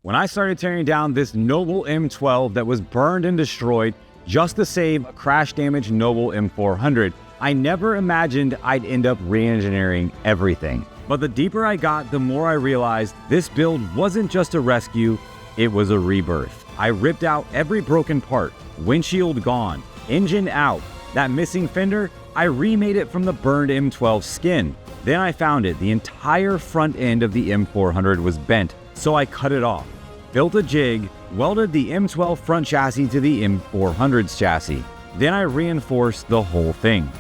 When I started tearing down this Noble M12 that was burned and destroyed just to save a crash-damaged Noble M400, I never imagined I'd end up re-engineering everything. But the deeper I got, the more I realized this build wasn't just a rescue, it was a rebirth. I ripped out every broken part, windshield gone, engine out. That missing fender, I remade it from the burned M12 skin. Then I found it. The entire front end of the M400 was bent, so I cut it off, built a jig, welded the M12 front chassis to the M400's chassis. Then I reinforced the whole thing.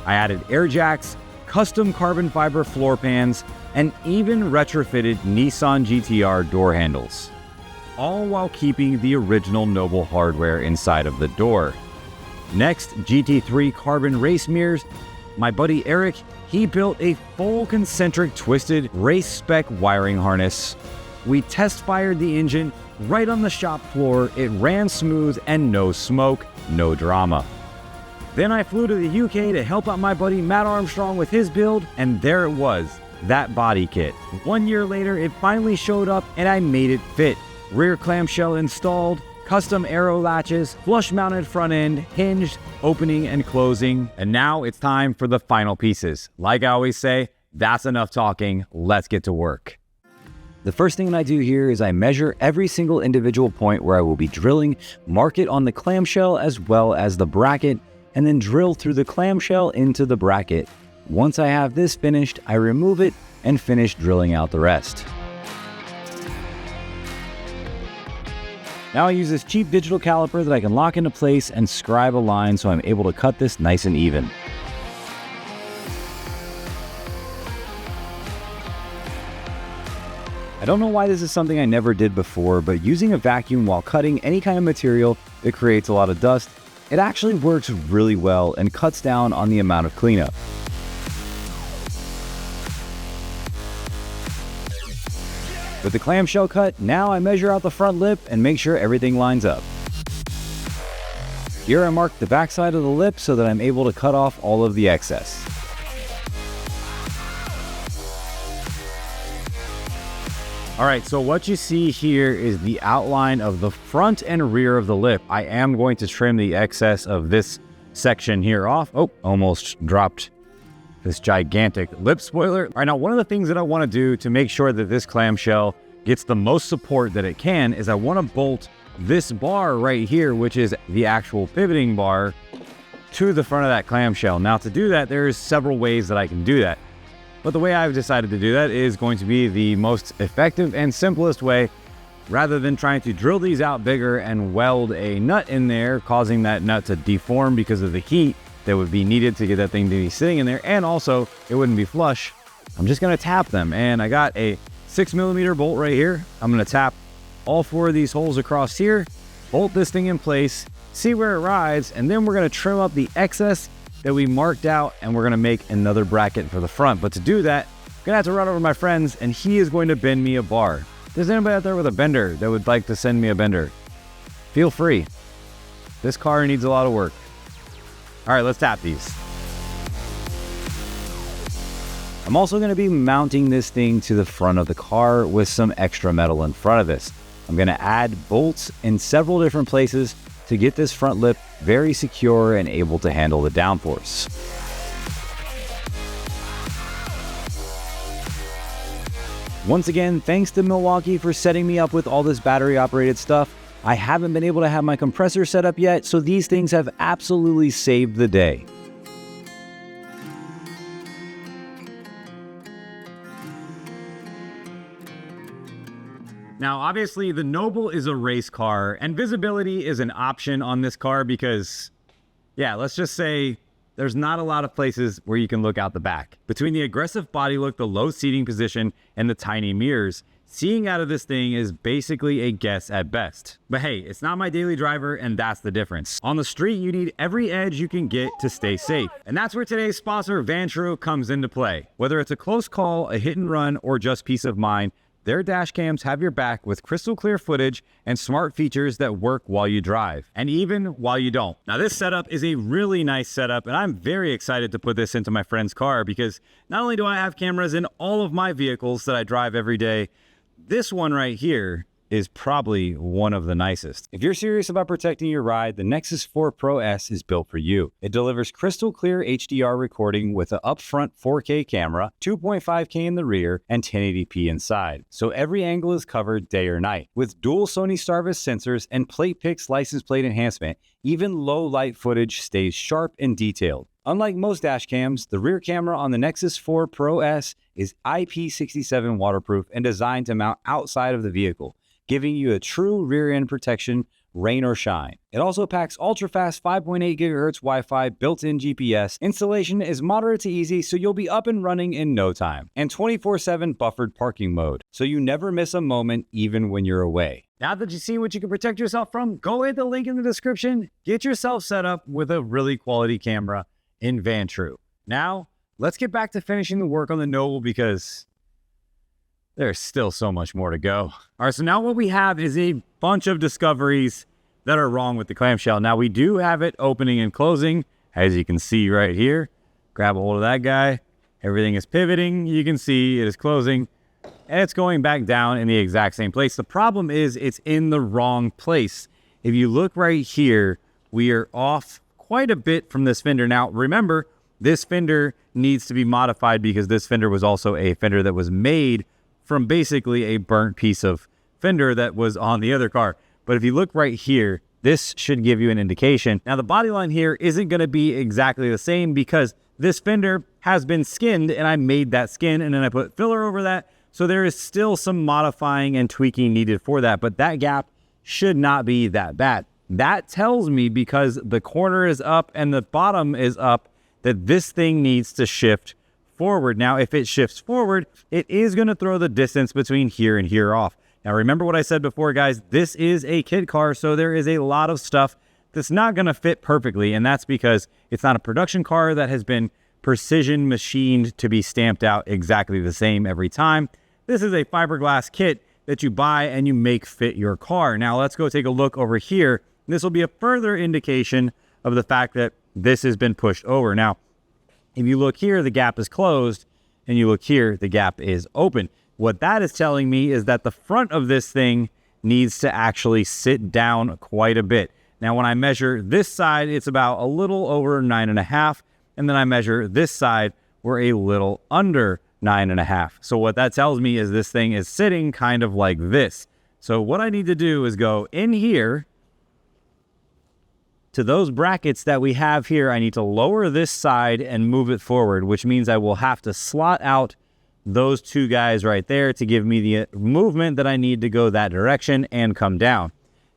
I added air jacks, custom carbon fiber floor pans, and even retrofitted Nissan GTR door handles, all while keeping the original Noble hardware inside of the door. Next, GT3 carbon race mirrors. My buddy Eric, he built a full concentric twisted race spec wiring harness. We test fired the engine right on the shop floor. It ran smooth and no smoke, no drama. Then I flew to the UK to help out my buddy Matt Armstrong with his build, and there it was, that body kit. 1 year later, it finally showed up and I made it fit. Rear clamshell installed, custom aero latches, flush mounted front end, hinged, opening and closing. And now it's time for the final pieces. Like I always say, that's enough talking, let's get to work. The first thing that I do here is I measure every single individual point where I will be drilling, mark it on the clamshell as well as the bracket, and then drill through the clamshell into the bracket. Once I have this finished, I remove it and finish drilling out the rest. Now I use this cheap digital caliper that I can lock into place and scribe a line so I'm able to cut this nice and even. I don't know why this is something I never did before, but using a vacuum while cutting any kind of material that creates a lot of dust, it actually works really well and cuts down on the amount of cleanup. With the clamshell cut, now I measure out the front lip and make sure everything lines up. Here I mark the backside of the lip so that I'm able to cut off all of the excess. All right, so what you see here is the outline of the front and rear of the lip. I am going to trim the excess of this section here off. Oh, almost dropped this gigantic lip spoiler. All right, now one of the things that I want to do to make sure that this clamshell gets the most support that it can is I want to bolt this bar right here, which is the actual pivoting bar, to the front of that clamshell. Now to do that, there's several ways that I can do that. But the way I've decided to do that is going to be the most effective and simplest way. Rather than trying to drill these out bigger and weld a nut in there, causing that nut to deform because of the heat that would be needed to get that thing to be sitting in there, and also it wouldn't be flush, I'm just gonna tap them. And I got a 6mm bolt right here. I'm gonna tap all 4 of these holes across here, bolt this thing in place, see where it rides, and then we're gonna trim up the excess that we marked out, and we're gonna make another bracket for the front. But to do that, I'm gonna have to run over to my friends, and he is going to bend me a bar. If there's anybody out there with a bender that would like to send me a bender, feel free. This car needs a lot of work. All right, let's tap these. I'm also gonna be mounting this thing to the front of the car with some extra metal in front of this. I'm gonna add bolts in several different places to get this front lip very secure and able to handle the downforce. Once again, thanks to Milwaukee for setting me up with all this battery operated stuff. I haven't been able to have my compressor set up yet, so these things have absolutely saved the day. Now, obviously, the Noble is a race car, and visibility is an option on this car because, yeah, let's just say there's not a lot of places where you can look out the back. Between the aggressive body look, the low seating position, and the tiny mirrors, seeing out of this thing is basically a guess at best. But hey, it's not my daily driver, and that's the difference. On the street, you need every edge you can get to stay safe. And that's where today's sponsor, Vantro, comes into play. Whether it's a close call, a hit and run, or just peace of mind, their dash cams have your back with crystal clear footage and smart features that work while you drive, and even while you don't. Now, this setup is a really nice setup, and I'm very excited to put this into my friend's car because not only do I have cameras in all of my vehicles that I drive every day, this one right here is probably one of the nicest. If you're serious about protecting your ride, the Nexus 4 Pro S is built for you. It delivers crystal clear HDR recording with an upfront 4K camera, 2.5K in the rear, and 1080p inside. So every angle is covered day or night. With dual Sony Starvis sensors and PlatePix license plate enhancement, even low light footage stays sharp and detailed. Unlike most dash cams, the rear camera on the Nexus 4 Pro S is IP67 waterproof and designed to mount outside of the vehicle, giving you a true rear end protection, rain or shine. It also packs ultra-fast 5.8 GHz Wi-Fi, built-in GPS. Installation is moderate to easy, so you'll be up and running in no time. And 24/7 buffered parking mode, so you never miss a moment even when you're away. Now that you've seen what you can protect yourself from, go hit the link in the description. Get yourself set up with a really quality camera in Vantrue. Now, let's get back to finishing the work on the Noble because there's still so much more to go. All right, so now what we have is a bunch of discoveries that are wrong with the clamshell. Now, we do have it opening and closing, as you can see right here. Grab a hold of that guy. Everything is pivoting. You can see it is closing, and it's going back down in the exact same place. The problem is it's in the wrong place. If you look right here, we are off quite a bit from this fender. Now, remember, this fender needs to be modified because this fender was also a fender that was made from basically a burnt piece of fender that was on the other car. But if you look right here, this should give you an indication. Now, the body line here isn't going to be exactly the same because this fender has been skinned, and I made that skin, and then I put filler over that. So there is still some modifying and tweaking needed for that, but that gap should not be that bad. That tells me, because the corner is up and the bottom is up, that this thing needs to shift forward. Now, if it shifts forward, it is going to throw the distance between here and here off. Now, remember what I said before, guys, this is a kit car, so there is a lot of stuff that's not going to fit perfectly, and that's because it's not a production car that has been precision machined to be stamped out exactly the same every time. This is a fiberglass kit that you buy and you make fit your car. Now, let's go take a look over here. This will be a further indication of the fact that this has been pushed over. Now, if you look here, the gap is closed, and you look here, the gap is open. What that is telling me is that the front of this thing needs to actually sit down quite a bit. Now, when I measure this side, it's about a little over 9.5, and then I measure this side, we're a little under 9.5. So what that tells me is this thing is sitting kind of like this. So what I need to do is go in here to those brackets that we have here. I need to lower this side and move it forward, which means I will have to slot out those two guys right there to give me the movement that I need to go that direction and come down.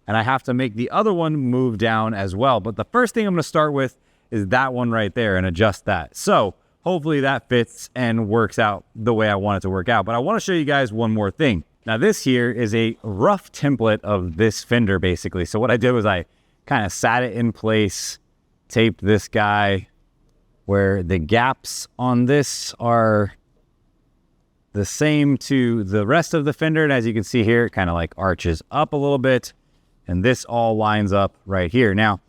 And I have to make the other one move down as well. But the first thing I'm going to start with is that one right there and adjust that. So hopefully that fits and works out the way I want it to work out. But I want to show you guys one more thing. Now, this here is a rough template of this fender, basically. So what I did was I kind of sat it in place, taped this guy where the gaps on this are the same to the rest of the fender. And as you can see here, it kind of like arches up a little bit, and this all lines up right here. Now,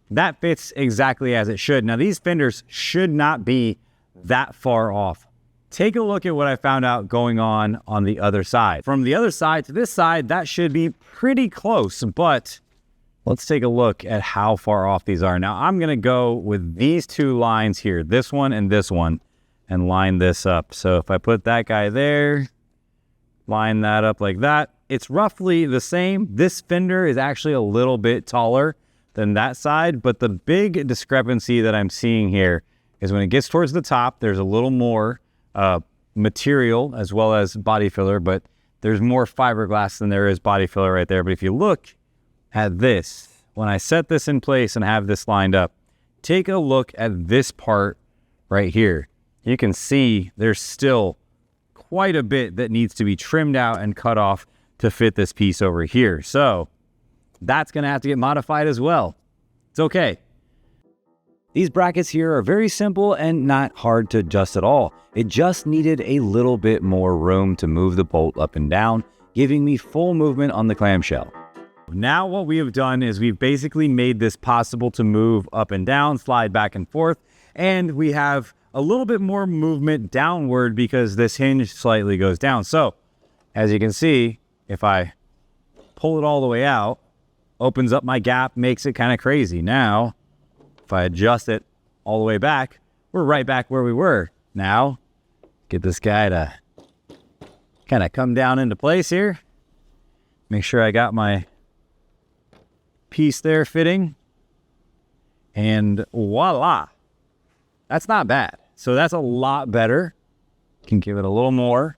that fits exactly as it should. Now, these fenders should not be that far off. Take a look at what I found out going on the other side. From the other side to this side, that should be pretty close, but let's take a look at how far off these are. Now, I'm going to go with these two lines here, this one, and line this up. So if I put that guy there, line that up like that, it's roughly the same. This fender is actually a little bit taller than that side, but the big discrepancy that I'm seeing here is when it gets towards the top, there's a little more material as well as body filler, but there's more fiberglass than there is body filler right there. But if you look at this, when I set this in place and have this lined up, take a look at this part right here. You can see there's still quite a bit that needs to be trimmed out and cut off to fit this piece over here. So that's going to have to get modified as well. It's okay. These brackets here are very simple and not hard to adjust at all. It just needed a little bit more room to move the bolt up and down, giving me full movement on the clamshell. Now what we have done is we've basically made this possible to move up and down, slide back and forth, and we have a little bit more movement downward because this hinge slightly goes down. So as you can see, if I pull it all the way out, opens up my gap, makes it kind of crazy. Now, if I adjust it all the way back, we're right back where we were. Now, get this guy to kind of come down into place here. Make sure I got my piece there fitting. And voila. That's not bad. So that's a lot better. Can give it a little more.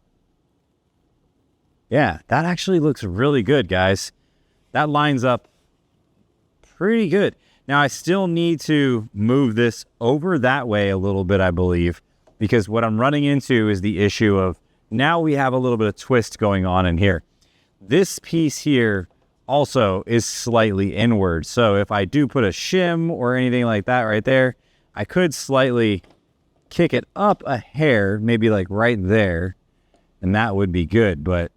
Yeah, that actually looks really good, guys. That lines up pretty good. Now, I still need to move this over that way a little bit, I believe, because what I'm running into is the issue of now we have a little bit of twist going on in here. This piece here also is slightly inward. So if I do put a shim or anything like that right there, I could slightly kick it up a hair, maybe like right there, and that would be good. But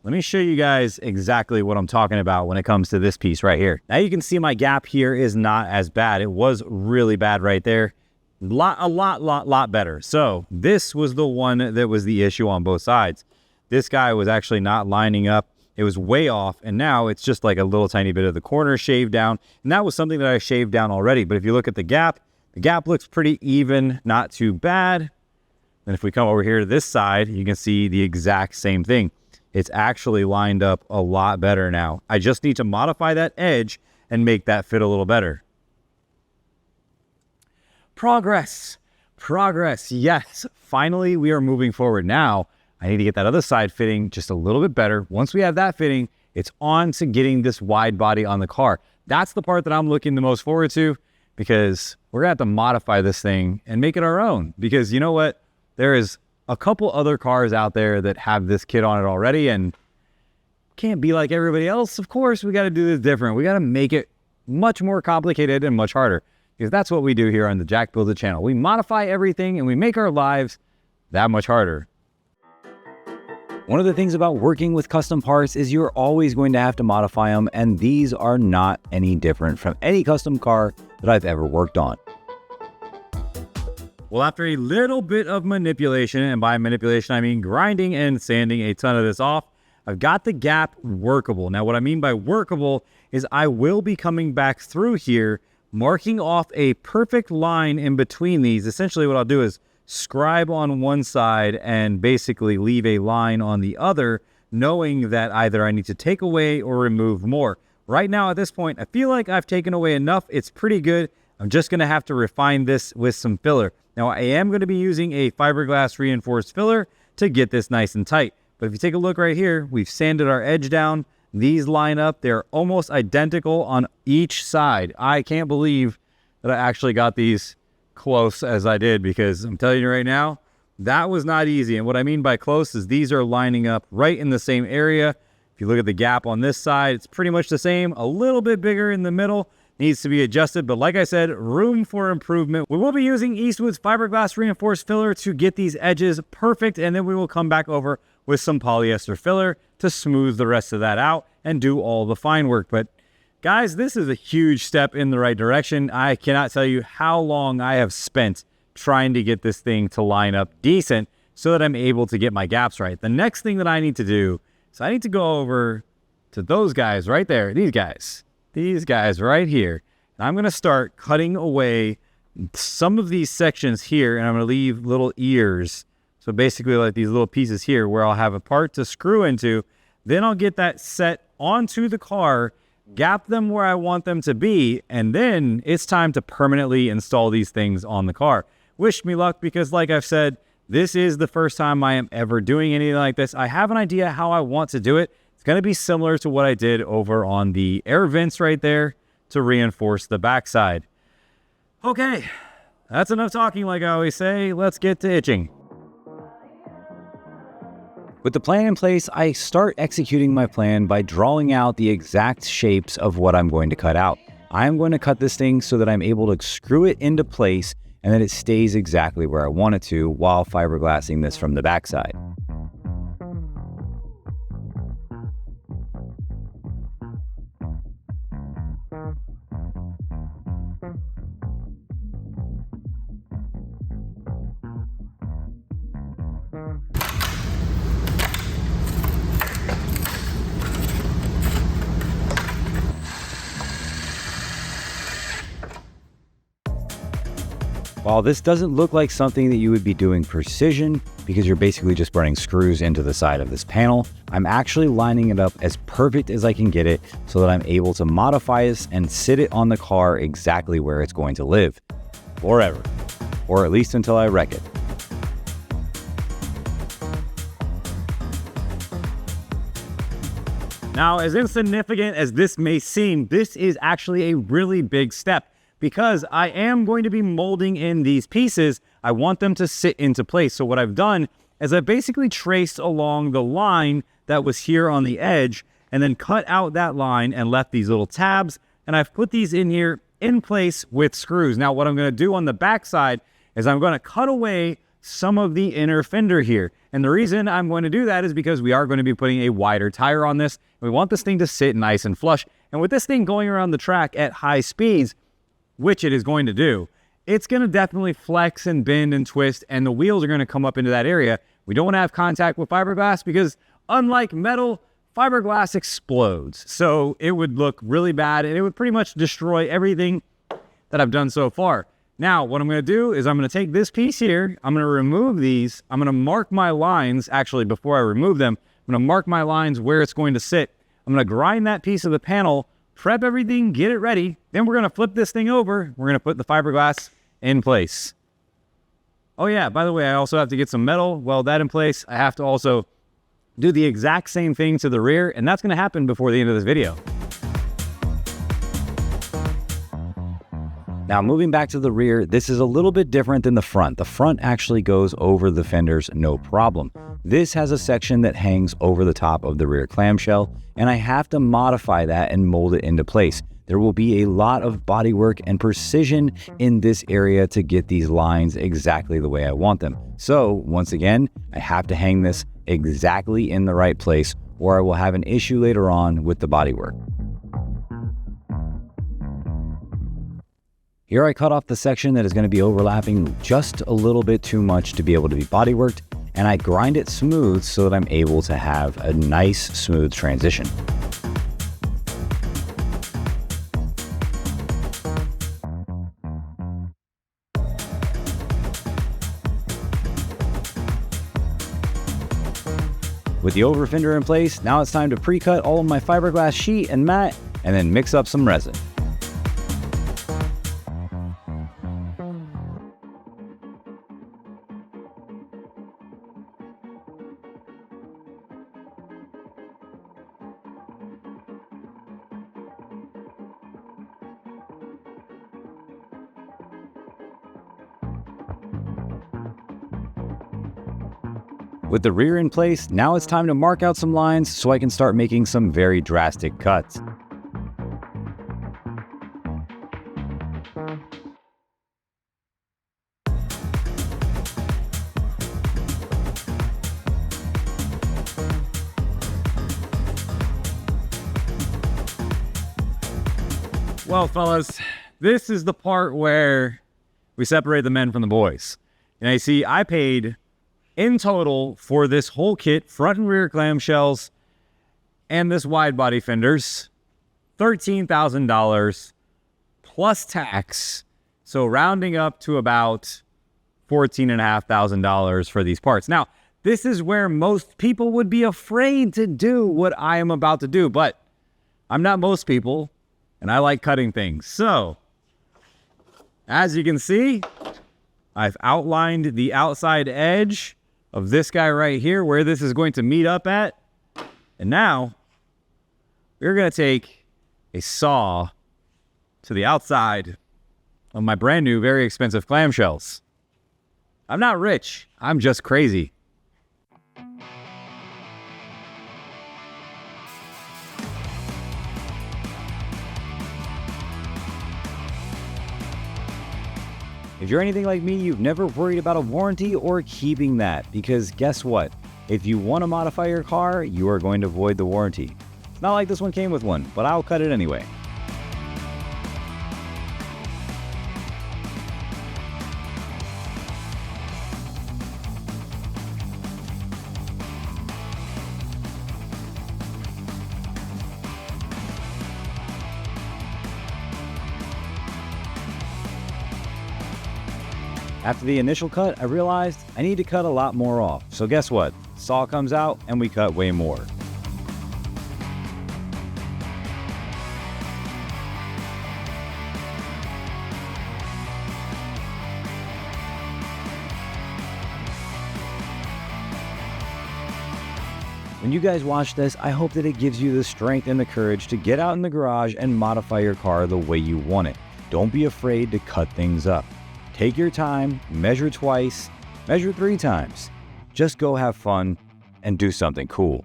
let me show you guys exactly what I'm talking about when it comes to this piece right here. Now you can see my gap here is not as bad. It was really bad right there. A lot better. So this was the one that was the issue on both sides. This guy was actually not lining up. It was way off, and now it's just like a little tiny bit of the corner shaved down. And that was something that I shaved down already. But if you look at the gap looks pretty even, not too bad. And if we come over here to this side, you can see the exact same thing. It's actually lined up a lot better now. I just need to modify that edge and make that fit a little better. Progress. Yes, finally we are moving forward. Now I need to get that other side fitting just a little bit better. Once we have that fitting, it's on to getting this wide body on the car. That's the part that I'm looking the most forward to, because we're gonna have to modify this thing and make it our own. Because you know what? There is a couple other cars out there that have this kit on it already, and can't be like everybody else. Of course, we got to do this different. We got to make it much more complicated and much harder, because that's what we do here on the Jack Builds It channel. We modify everything and we make our lives that much harder. One of the things about working with custom parts is you're always going to have to modify them, and these are not any different from any custom car that I've ever worked on. Well, after a little bit of manipulation, and by manipulation I mean grinding and sanding a ton of this off, I've got the gap workable. Now what I mean by workable is I will be coming back through here, marking off a perfect line in between these. Essentially what I'll do is scribe on one side and basically leave a line on the other, knowing that either I need to take away or remove more. Right now at this point, I feel like I've taken away enough. It's pretty good. I'm just going to have to refine this with some filler. Now, I am going to be using a fiberglass reinforced filler to get this nice and tight. But if you take a look right here, we've sanded our edge down. These line up. They're almost identical on each side. I can't believe that I actually got these close as I did, because I'm telling you right now, that was not easy. And what I mean by close is these are lining up right in the same area. If you look at the gap on this side, it's pretty much the same, a little bit bigger in the middle. Needs to be adjusted, but like I said, room for improvement. We will be using EASTWOOD's fiberglass reinforced filler to get these edges perfect, and then we will come back over with some polyester filler to smooth the rest of that out and do all the fine work. But guys, this is a huge step in the right direction. I cannot tell you how long I have spent trying to get this thing to line up decent so that I'm able to get my gaps right. The next thing that I need to do is I need to go over to those guys right there, these guys right here. And I'm going to start cutting away some of these sections here, and I'm going to leave little ears. So basically like these little pieces here where I'll have a part to screw into. Then I'll get that set onto the car, gap them where I want them to be, and then it's time to permanently install these things on the car. Wish me luck, because like I've said, this is the first time I am ever doing anything like this. I have an idea how I want to do it. It's going to be similar to what I did over on the air vents right there to reinforce the backside. Okay, that's enough talking like I always say. Let's get to itching. With the plan in place, I start executing my plan by drawing out the exact shapes of what I'm going to cut out. I'm going to cut this thing so that I'm able to screw it into place and that it stays exactly where I want it to while fiberglassing this from the backside. While this doesn't look like something that you would be doing precision because you're basically just running screws into the side of this panel, I'm actually lining it up as perfect as I can get it so that I'm able to modify this and sit it on the car exactly where it's going to live. Forever. Or at least until I wreck it. Now, as insignificant as this may seem, this is actually a really big step. Because I am going to be molding in these pieces, I want them to sit into place. So what I've done is I basically traced along the line that was here on the edge and then cut out that line and left these little tabs. And I've put these in here in place with screws. Now what I'm going to do on the back side is I'm going to cut away some of the inner fender here. And the reason I'm going to do that is because we are going to be putting a wider tire on this. We want this thing to sit nice and flush. And with this thing going around the track at high speeds, which it is going to do, it's going to definitely flex and bend and twist, and the wheels are going to come up into that area. We don't want to have contact with fiberglass because unlike metal, fiberglass explodes. So it would look really bad and it would pretty much destroy everything that I've done so far. Now, what I'm going to do is I'm going to take this piece here, I'm going to remove these, I'm going to mark my lines, actually before I remove them, I'm going to mark my lines where it's going to sit. I'm going to grind that piece of the panel, prep everything, get it ready. Then we're going to flip this thing over. We're going to put the fiberglass in place. Oh yeah, by the way, I also have to get some metal, weld that in place. I have to also do the exact same thing to the rear, and that's going to happen before the end of this video. Now moving back to the rear, this is a little bit different than the front. The front actually goes over the fenders, no problem. This has a section that hangs over the top of the rear clamshell, and I have to modify that and mold it into place. There will be a lot of bodywork and precision in this area to get these lines exactly the way I want them. So once again, I have to hang this exactly in the right place or I will have an issue later on with the bodywork. Here I cut off the section that is going to be overlapping just a little bit too much to be able to be bodyworked, and I grind it smooth so that I'm able to have a nice smooth transition. With the over fender in place, now it's time to pre-cut all of my fiberglass sheet and mat and then mix up some resin. With the rear in place, now it's time to mark out some lines so I can start making some very drastic cuts. Well, fellas, this is the part where we separate the men from the boys. And I see I paid in total for this whole kit, front and rear clamshells, and this wide body fenders, $13,000 plus tax. So rounding up to about $14,500 for these parts. Now, this is where most people would be afraid to do what I am about to do, but I'm not most people, and I like cutting things. So, as you can see, I've outlined the outside edge of this guy right here, where this is going to meet up at. And now, we're going to take a saw to the outside of my brand new, very expensive clamshells. I'm not rich, I'm just crazy. If you're anything like me, you've never worried about a warranty or keeping that, because guess what? If you want to modify your car, you are going to void the warranty. It's not like this one came with one, but I'll cut it anyway. After the initial cut, I realized I need to cut a lot more off. So guess what? Saw comes out and we cut way more. When you guys watch this, I hope that it gives you the strength and the courage to get out in the garage and modify your car the way you want it. Don't be afraid to cut things up. Take your time, measure twice, measure 3 times. Just go have fun and do something cool.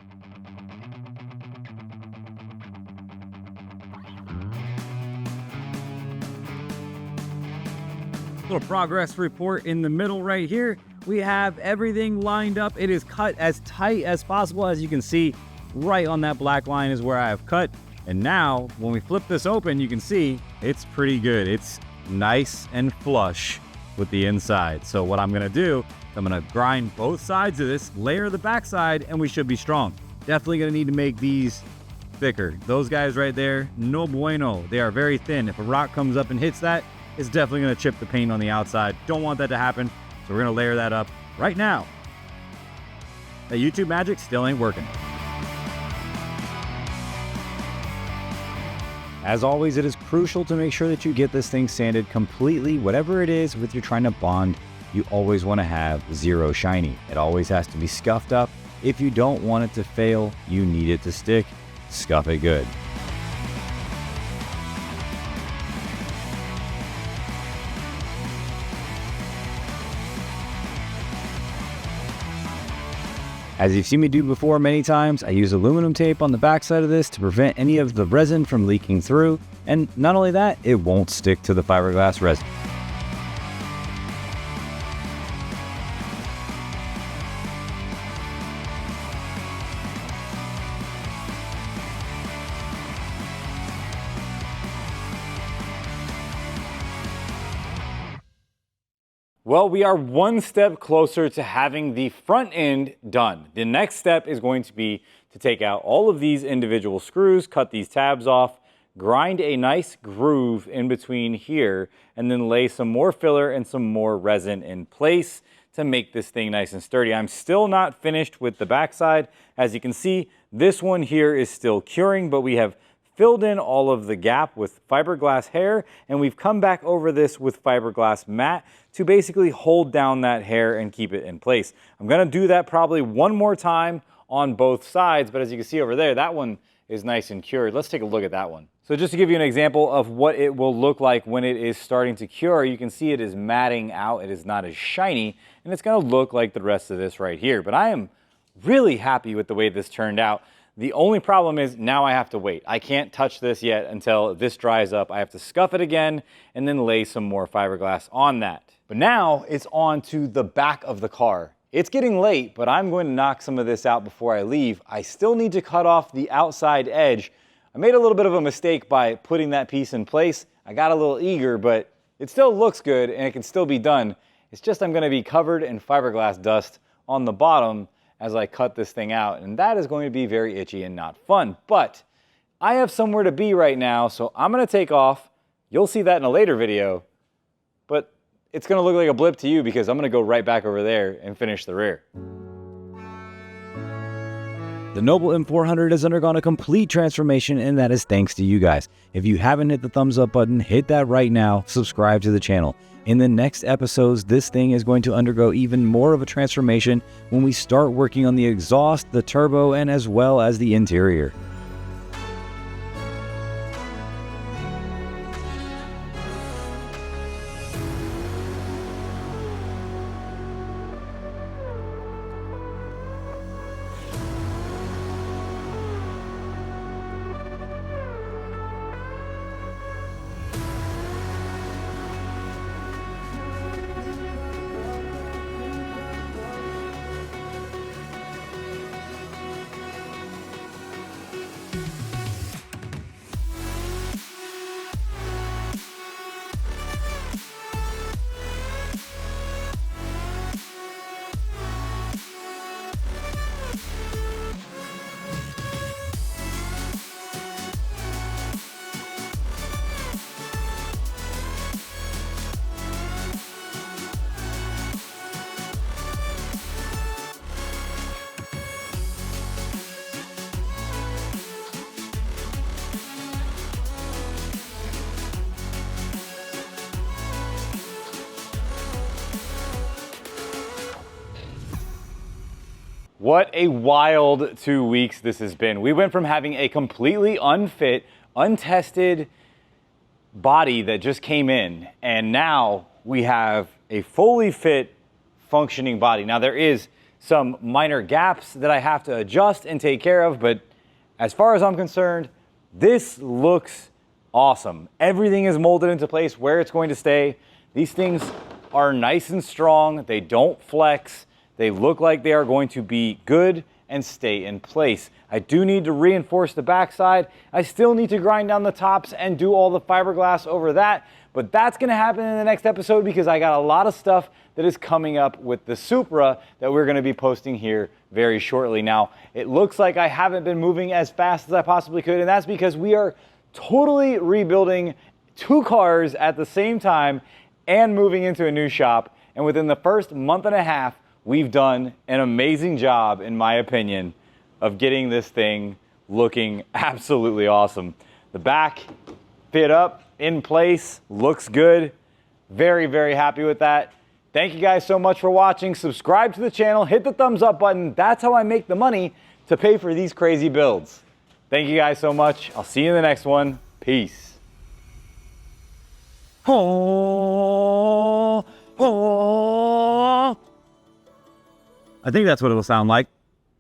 Little progress report in the middle right here. We have everything lined up. It is cut as tight as possible. As you can see, right on that black line is where I have cut. And now, when we flip this open, you can see it's pretty good. It's nice and flush with the inside. So what I'm gonna do, I'm gonna grind both sides of this, layer the backside, and we should be strong. Definitely gonna need to make these thicker. Those guys right there, no bueno. They are very thin. If a rock comes up and hits that, it's definitely gonna chip the paint on the outside. Don't want that to happen. So we're gonna layer that up right now. That YouTube magic still ain't working. As always, it is crucial to make sure that you get this thing sanded completely. Whatever it is with you're trying to bond, you always wanna have 0 shiny. It always has to be scuffed up. If you don't want it to fail, you need it to stick. Scuff it good. As you've seen me do before many times, I use aluminum tape on the backside of this to prevent any of the resin from leaking through. And not only that, it won't stick to the fiberglass resin. Well, we are one step closer to having the front end done. The next step is going to be to take out all of these individual screws, cut these tabs off, grind a nice groove in between here, and then lay some more filler and some more resin in place to make this thing nice and sturdy. I'm still not finished with the backside. As you can see, this one here is still curing, but we have filled in all of the gap with fiberglass hair, and we've come back over this with fiberglass mat to basically hold down that hair and keep it in place. I'm gonna do that probably one more time on both sides, but as you can see over there, that one is nice and cured. Let's take a look at that one. So just to give you an example of what it will look like when it is starting to cure, you can see it is matting out, it is not as shiny, and it's gonna look like the rest of this right here. But I am really happy with the way this turned out. The only problem is now I have to wait. I can't touch this yet until this dries up. I have to scuff it again and then lay some more fiberglass on that. But now it's on to the back of the car. It's getting late, but I'm going to knock some of this out before I leave. I still need to cut off the outside edge. I made a little bit of a mistake by putting that piece in place. I got a little eager, but it still looks good and it can still be done. It's just I'm going to be covered in fiberglass dust on the bottom as I cut this thing out, and that is going to be very itchy and not fun. But I have somewhere to be right now, so I'm gonna take off. You'll see that in a later video, but it's gonna look like a blip to you because I'm gonna go right back over there and finish the rear. The Noble M400 has undergone a complete transformation, and that is thanks to you guys. If you haven't hit the thumbs up button, hit that right now, subscribe to the channel. In the next episodes, this thing is going to undergo even more of a transformation when we start working on the exhaust, the turbo, and as well as the interior. What a wild 2 weeks this has been. We went from having a completely unfit, untested body that just came in, and now we have a fully fit, functioning body. Now there is some minor gaps that I have to adjust and take care of, but as far as I'm concerned, this looks awesome. Everything is molded into place where it's going to stay. These things are nice and strong. They don't flex. They look like they are going to be good and stay in place. I do need to reinforce the backside. I still need to grind down the tops and do all the fiberglass over that, but that's gonna happen in the next episode because I got a lot of stuff that is coming up with the Supra that we're gonna be posting here very shortly. Now, it looks like I haven't been moving as fast as I possibly could, and that's because we are totally rebuilding 2 cars at the same time and moving into a new shop. And within the first month and a half, we've done an amazing job, in my opinion, of getting this thing looking absolutely awesome. The back fit up, in place, looks good. Very, very happy with that. Thank you guys so much for watching. Subscribe to the channel, hit the thumbs up button. That's how I make the money to pay for these crazy builds. Thank you guys so much. I'll see you in the next one. Peace. I think that's what it'll sound like.